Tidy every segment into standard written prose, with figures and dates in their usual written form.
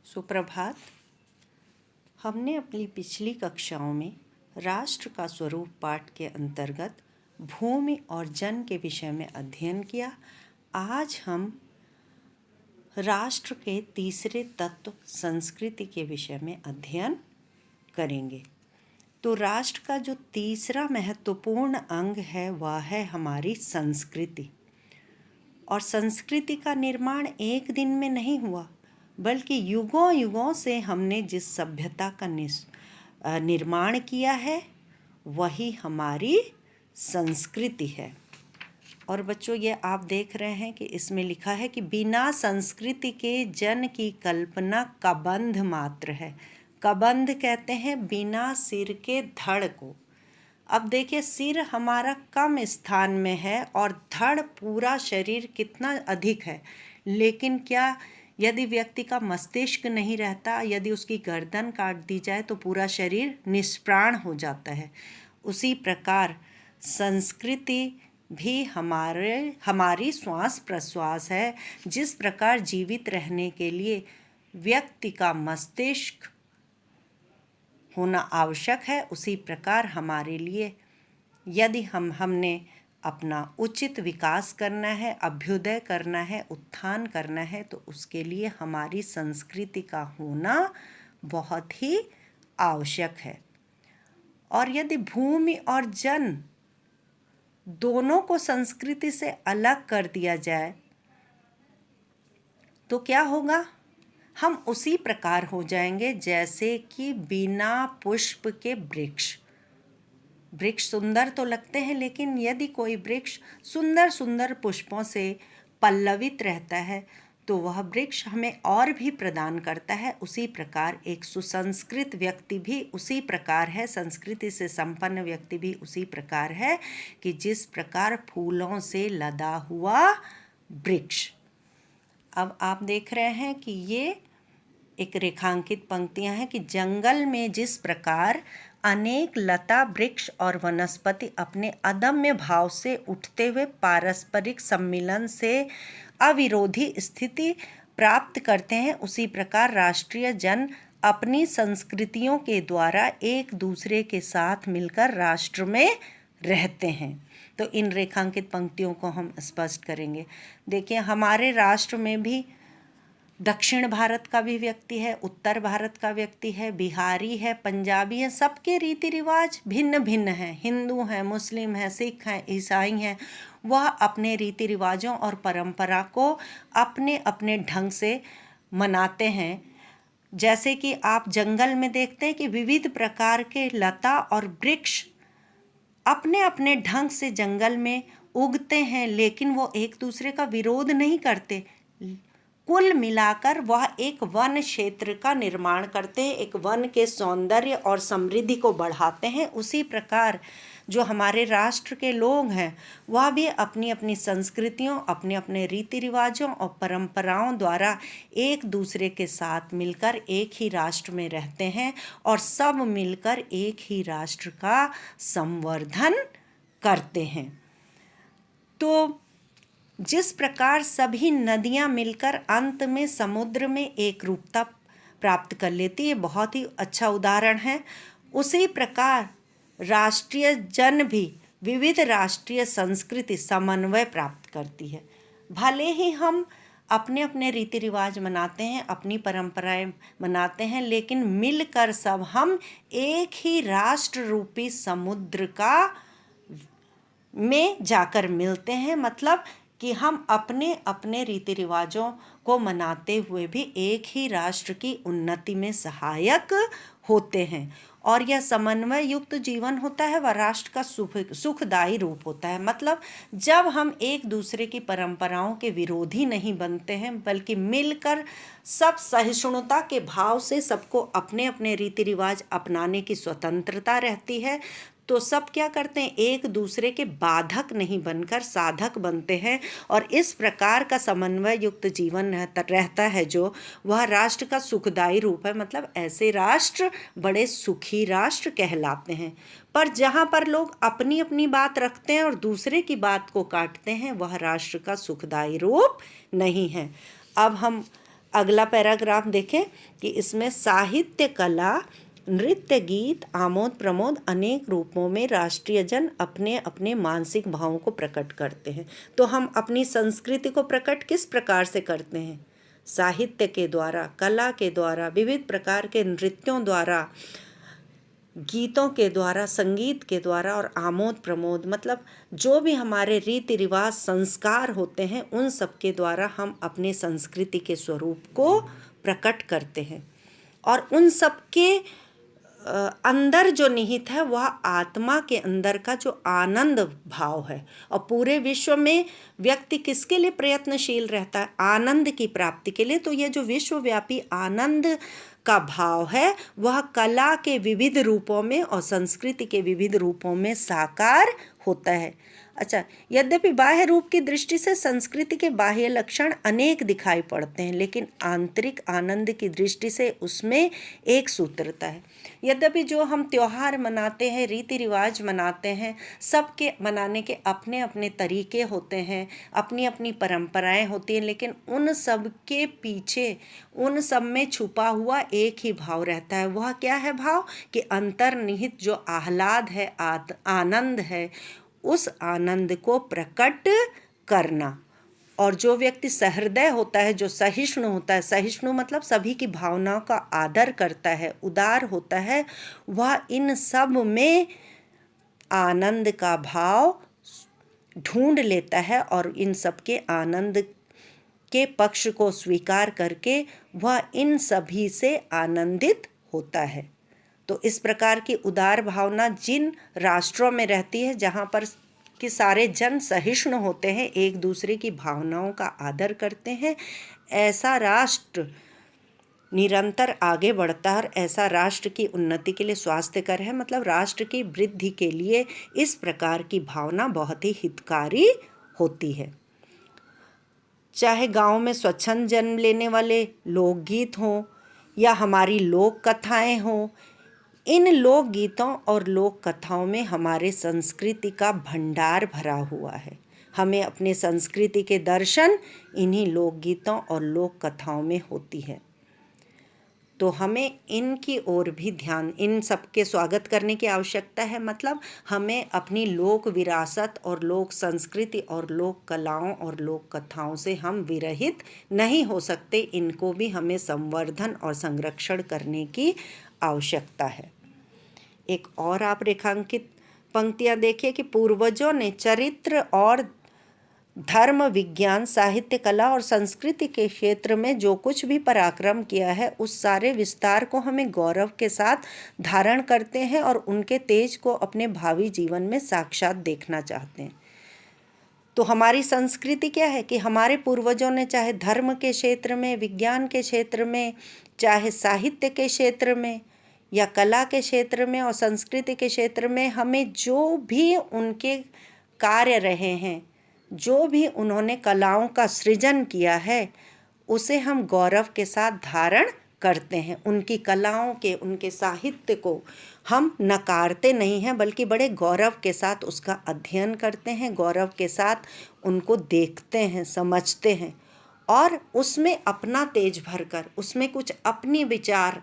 सुप्रभात। हमने अपनी पिछली कक्षाओं में राष्ट्र का स्वरूप पाठ के अंतर्गत भूमि और जन के विषय में अध्ययन किया। आज हम राष्ट्र के तीसरे तत्व संस्कृति के विषय में अध्ययन करेंगे। तो राष्ट्र का जो तीसरा महत्वपूर्ण अंग है वह है हमारी संस्कृति। और संस्कृति का निर्माण एक दिन में नहीं हुआ, बल्कि युगों युगों से हमने जिस सभ्यता का निर्माण किया है वही हमारी संस्कृति है। और बच्चों, ये आप देख रहे हैं कि इसमें लिखा है कि बिना संस्कृति के जन की कल्पना कबंध मात्र है। कबंध कहते हैं बिना सिर के धड़ को। अब देखिए, सिर हमारा कम स्थान में है और धड़ पूरा शरीर कितना अधिक है। लेकिन क्या यदि व्यक्ति का मस्तिष्क नहीं रहता, यदि उसकी गर्दन काट दी जाए तो पूरा शरीर निष्प्राण हो जाता है। उसी प्रकार संस्कृति भी हमारी श्वास प्रश्वास है। जिस प्रकार जीवित रहने के लिए व्यक्ति का मस्तिष्क होना आवश्यक है, उसी प्रकार हमारे लिए यदि हमने अपना उचित विकास करना है, अभ्युदय करना है, उत्थान करना है, तो उसके लिए हमारी संस्कृति का होना बहुत ही आवश्यक है। और यदि भूमि और जन दोनों को संस्कृति से अलग कर दिया जाए तो क्या होगा? हम उसी प्रकार हो जाएंगे जैसे कि बिना पुष्प के वृक्ष। वृक्ष सुंदर तो लगते हैं, लेकिन यदि कोई वृक्ष सुंदर सुंदर पुष्पों से पल्लवित रहता है तो वह वृक्ष हमें और भी प्रदान करता है। उसी प्रकार एक सुसंस्कृत व्यक्ति भी उसी प्रकार है, संस्कृति से संपन्न व्यक्ति भी उसी प्रकार है कि जिस प्रकार फूलों से लदा हुआ वृक्ष। अब आप देख रहे हैं कि ये एक रेखांकित पंक्तियां हैं कि जंगल में जिस प्रकार अनेक लता वृक्ष और वनस्पति अपने अदम्य भाव से उठते हुए पारस्परिक सम्मिलन से अविरोधी स्थिति प्राप्त करते हैं, उसी प्रकार राष्ट्रीय जन अपनी संस्कृतियों के द्वारा एक दूसरे के साथ मिलकर राष्ट्र में रहते हैं। तो इन रेखांकित पंक्तियों को हम स्पष्ट करेंगे। देखिए, हमारे राष्ट्र में भी दक्षिण भारत का भी व्यक्ति है, उत्तर भारत का व्यक्ति है, बिहारी है, पंजाबी है। सबके रीति रिवाज भिन्न भिन्न हैं। हिंदू हैं, मुस्लिम हैं, सिख हैं, ईसाई हैं। वह अपने रीति रिवाजों और परंपरा को अपने अपने ढंग से मनाते हैं। जैसे कि आप जंगल में देखते हैं कि विविध प्रकार के लता और वृक्ष अपने अपने ढंग से जंगल में उगते हैं, लेकिन वो एक दूसरे का विरोध नहीं करते। कुल मिलाकर वह एक वन क्षेत्र का निर्माण करते हैं, एक वन के सौंदर्य और समृद्धि को बढ़ाते हैं। उसी प्रकार जो हमारे राष्ट्र के लोग हैं वह भी अपनी अपनी संस्कृतियों, अपने अपने रीति रिवाजों और परंपराओं द्वारा एक दूसरे के साथ मिलकर एक ही राष्ट्र में रहते हैं और सब मिलकर एक ही राष्ट्र का संवर्धन करते हैं। तो जिस प्रकार सभी नदियां मिलकर अंत में समुद्र में एक रूपता प्राप्त कर लेती है, बहुत ही अच्छा उदाहरण है। उसी प्रकार राष्ट्रीय जन भी विविध राष्ट्रीय संस्कृति समन्वय प्राप्त करती है। भले ही हम अपने अपने रीति रिवाज मनाते हैं, अपनी परंपराएं मनाते हैं, लेकिन मिलकर सब हम एक ही राष्ट्र रूपी समुद्र का में जाकर मिलते हैं। मतलब कि हम अपने अपने रीति रिवाजों को मनाते हुए भी एक ही राष्ट्र की उन्नति में सहायक होते हैं। और यह समन्वय युक्त जीवन होता है वह राष्ट्र का सुखदायी रूप होता है। मतलब जब हम एक दूसरे की परंपराओं के विरोधी नहीं बनते हैं, बल्कि मिलकर सब सहिष्णुता के भाव से सबको अपने अपने रीति रिवाज अपनाने की स्वतंत्रता रहती है, तो सब क्या करते हैं, एक दूसरे के बाधक नहीं बनकर साधक बनते हैं। और इस प्रकार का समन्वय युक्त जीवन रहता है जो वह राष्ट्र का सुखदायी रूप है। मतलब ऐसे राष्ट्र बड़े सुखी राष्ट्र कहलाते हैं। पर जहाँ पर लोग अपनी अपनी बात रखते हैं और दूसरे की बात को काटते हैं, वह राष्ट्र का सुखदायी रूप नहीं है। अब हम अगला पैराग्राफ देखें कि इसमें साहित्य, कला, नृत्य, गीत, आमोद प्रमोद अनेक रूपों में राष्ट्रीय जन अपने अपने मानसिक भावों को प्रकट करते हैं। तो हम अपनी संस्कृति को प्रकट किस प्रकार से करते हैं? साहित्य के द्वारा, कला के द्वारा, विविध प्रकार के नृत्यों द्वारा, गीतों के द्वारा, संगीत के द्वारा और आमोद प्रमोद मतलब जो भी हमारे रीति रिवाज संस्कार होते हैं उन सब के द्वारा हम अपने संस्कृति के स्वरूप को प्रकट करते हैं। और उन सब के अंदर जो निहित है वह आत्मा के अंदर का जो आनंद भाव है। और पूरे विश्व में व्यक्ति किसके लिए प्रयत्नशील रहता है? आनंद की प्राप्ति के लिए। तो यह जो विश्वव्यापी आनंद का भाव है वह कला के विविध रूपों में और संस्कृति के विविध रूपों में साकार होता है। अच्छा, यद्यपि बाह्य रूप की दृष्टि से संस्कृति के बाह्य लक्षण अनेक दिखाई पड़ते हैं, लेकिन आंतरिक आनंद की दृष्टि से उसमें एक सूत्रता है। यद्यपि जो हम त्योहार मनाते हैं, रीति रिवाज मनाते हैं, सबके मनाने के अपने अपने तरीके होते हैं, अपनी अपनी परंपराएं होती हैं, लेकिन उन सब के पीछे, उन सब में छुपा हुआ एक ही भाव रहता है। वह क्या है भाव? कि अंतर्निहित जो आह्लाद है, आनंद है, उस आनंद को प्रकट करना। और जो व्यक्ति सहृदय होता है, जो सहिष्णु होता है, सहिष्णु मतलब सभी की भावनाओं का आदर करता है, उदार होता है, वह इन सब में आनंद का भाव ढूंढ लेता है और इन सब के आनंद के पक्ष को स्वीकार करके वह इन सभी से आनंदित होता है। तो इस प्रकार की उदार भावना जिन राष्ट्रों में रहती है, जहाँ पर कि सारे जन सहिष्णु होते हैं, एक दूसरे की भावनाओं का आदर करते हैं, ऐसा राष्ट्र निरंतर आगे बढ़ता है और ऐसा राष्ट्र की उन्नति के लिए स्वास्थ्यकर है। मतलब राष्ट्र की वृद्धि के लिए इस प्रकार की भावना बहुत ही हितकारी होती है। चाहे गांव में स्वच्छंद जन्म लेने वाले लोकगीत हों या हमारी लोक कथाएं हों, इन लोकगीतों और लोक कथाओं में हमारे संस्कृति का भंडार भरा हुआ है। हमें अपने संस्कृति के दर्शन इन्हीं लोकगीतों और लोक कथाओं में होती है। तो हमें इनकी ओर भी ध्यान, इन सबके स्वागत करने की आवश्यकता है। मतलब हमें अपनी लोक विरासत और लोक संस्कृति और लोक कलाओं और लोक कथाओं से हम विरहित नहीं हो सकते। इनको भी हमें संवर्धन और संरक्षण करने की आवश्यकता है। एक और आप रेखांकित पंक्तियाँ देखिए कि पूर्वजों ने चरित्र और धर्म, विज्ञान, साहित्य, कला और संस्कृति के क्षेत्र में जो कुछ भी पराक्रम किया है, उस सारे विस्तार को हमें गौरव के साथ धारण करते हैं और उनके तेज को अपने भावी जीवन में साक्षात देखना चाहते हैं। तो हमारी संस्कृति क्या है कि हमारे पूर्वजों ने चाहे धर्म के क्षेत्र में, विज्ञान के क्षेत्र में, चाहे साहित्य के क्षेत्र में या कला के क्षेत्र में और संस्कृति के क्षेत्र में, हमें जो भी उनके कार्य रहे हैं, जो भी उन्होंने कलाओं का सृजन किया है, उसे हम गौरव के साथ धारण करते हैं। उनकी कलाओं के, उनके साहित्य को हम नकारते नहीं हैं, बल्कि बड़े गौरव के साथ उसका अध्ययन करते हैं, गौरव के साथ उनको देखते हैं, समझते हैं और उसमें अपना तेज भरकर, उसमें कुछ अपनी विचार,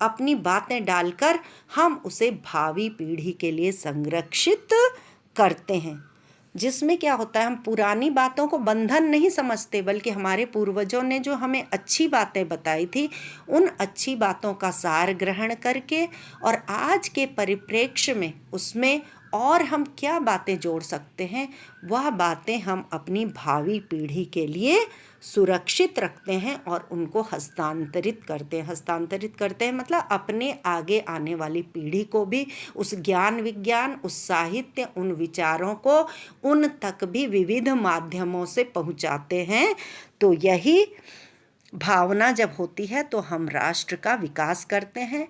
अपनी बातें डालकर हम उसे भावी पीढ़ी के लिए संरक्षित करते हैं। जिसमें क्या होता है, हम पुरानी बातों को बंधन नहीं समझते, बल्कि हमारे पूर्वजों ने जो हमें अच्छी बातें बताई थी, उन अच्छी बातों का सार ग्रहण करके और आज के परिप्रेक्ष्य में उसमें और हम क्या बातें जोड़ सकते हैं, वह बातें हम अपनी भावी पीढ़ी के लिए सुरक्षित रखते हैं और उनको हस्तांतरित करते हैं। हस्तांतरित करते हैं मतलब अपने आगे आने वाली पीढ़ी को भी उस ज्ञान विज्ञान, उस साहित्य, उन विचारों को उन तक भी विविध माध्यमों से पहुंचाते हैं। तो यही भावना जब होती है तो हम राष्ट्र का विकास करते हैं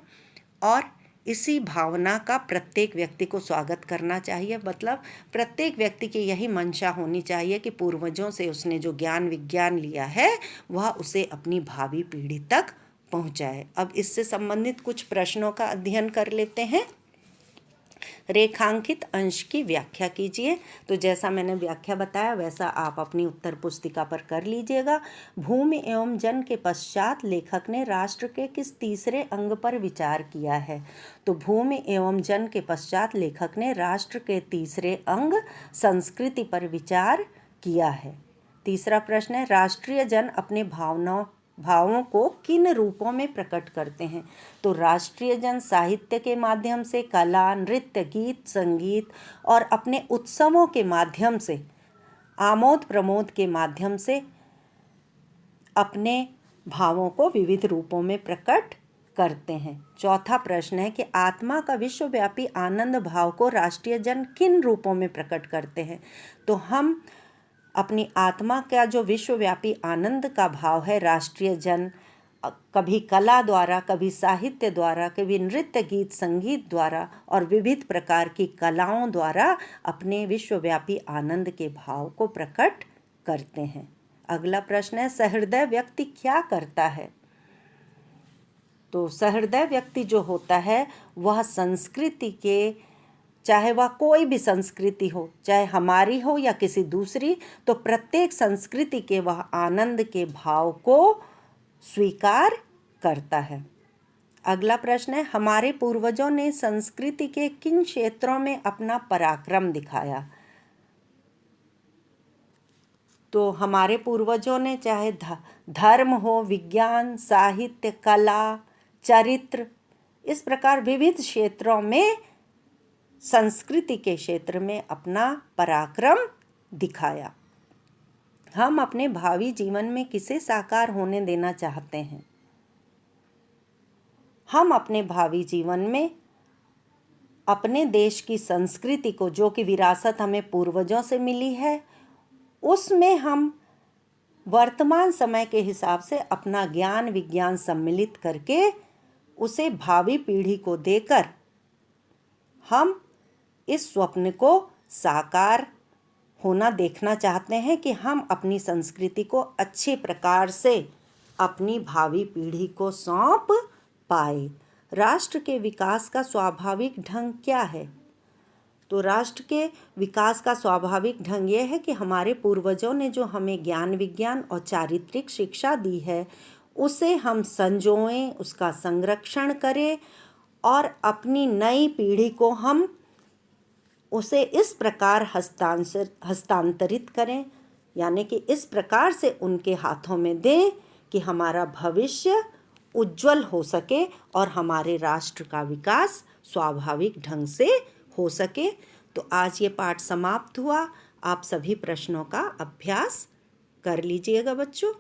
और इसी भावना का प्रत्येक व्यक्ति को स्वागत करना चाहिए। मतलब प्रत्येक व्यक्ति की यही मंशा होनी चाहिए कि पूर्वजों से उसने जो ज्ञान विज्ञान लिया है वह उसे अपनी भावी पीढ़ी तक पहुंचाए। अब इससे संबंधित कुछ प्रश्नों का अध्ययन कर लेते हैं। रेखांकित अंश की व्याख्या कीजिए। तो जैसा मैंने व्याख्या बताया वैसा आप अपनी उत्तर पुस्तिका पर कर लीजिएगा। भूमि एवं जन के पश्चात लेखक ने राष्ट्र के किस तीसरे अंग पर विचार किया है? तो भूमि एवं जन के पश्चात लेखक ने राष्ट्र के तीसरे अंग संस्कृति पर विचार किया है। तीसरा प्रश्न है, राष्ट्रीय जन अपने भावों को किन रूपों में प्रकट करते हैं? तो राष्ट्रीय जन साहित्य के माध्यम से, कला, नृत्य, गीत, संगीत और अपने उत्सवों के माध्यम से, आमोद प्रमोद के माध्यम से अपने भावों को विविध रूपों में प्रकट करते हैं। चौथा प्रश्न है कि आत्मा का विश्वव्यापी आनंद भाव को राष्ट्रीय जन किन रूपों में प्रकट करते हैं? तो हम अपनी आत्मा का जो विश्वव्यापी आनंद का भाव है, राष्ट्रीय जन कभी कला द्वारा, कभी साहित्य द्वारा, कभी नृत्य, गीत, संगीत द्वारा और विविध प्रकार की कलाओं द्वारा अपने विश्वव्यापी आनंद के भाव को प्रकट करते हैं। अगला प्रश्न है, सहृदय व्यक्ति क्या करता है? तो सहृदय व्यक्ति जो होता है वह संस्कृति के, चाहे वह कोई भी संस्कृति हो, चाहे हमारी हो या किसी दूसरी, तो प्रत्येक संस्कृति के वह आनंद के भाव को स्वीकार करता है। अगला प्रश्न है, हमारे पूर्वजों ने संस्कृति के किन क्षेत्रों में अपना पराक्रम दिखाया? तो हमारे पूर्वजों ने चाहे धर्म हो, विज्ञान, साहित्य, कला, चरित्र, इस प्रकार विविध क्षेत्रों में, संस्कृति के क्षेत्र में अपना पराक्रम दिखाया। हम अपने भावी जीवन में किसे साकार होने देना चाहते हैं? हम अपने भावी जीवन में अपने देश की संस्कृति को, जो कि विरासत हमें पूर्वजों से मिली है, उसमें हम वर्तमान समय के हिसाब से अपना ज्ञान विज्ञान सम्मिलित करके उसे भावी पीढ़ी को देकर हम इस स्वप्न को साकार होना देखना चाहते हैं कि हम अपनी संस्कृति को अच्छे प्रकार से अपनी भावी पीढ़ी को सौंप पाए। राष्ट्र के विकास का स्वाभाविक ढंग क्या है? तो राष्ट्र के विकास का स्वाभाविक ढंग यह है कि हमारे पूर्वजों ने जो हमें ज्ञान विज्ञान और चारित्रिक शिक्षा दी है उसे हम संजोएं, उसका संरक्षण करें और अपनी नई पीढ़ी को हम उसे इस प्रकार हस्तांतरित करें, यानी कि इस प्रकार से उनके हाथों में दें कि हमारा भविष्य उज्जवल हो सके और हमारे राष्ट्र का विकास स्वाभाविक ढंग से हो सके। तो आज ये पाठ समाप्त हुआ। आप सभी प्रश्नों का अभ्यास कर लीजिएगा बच्चों।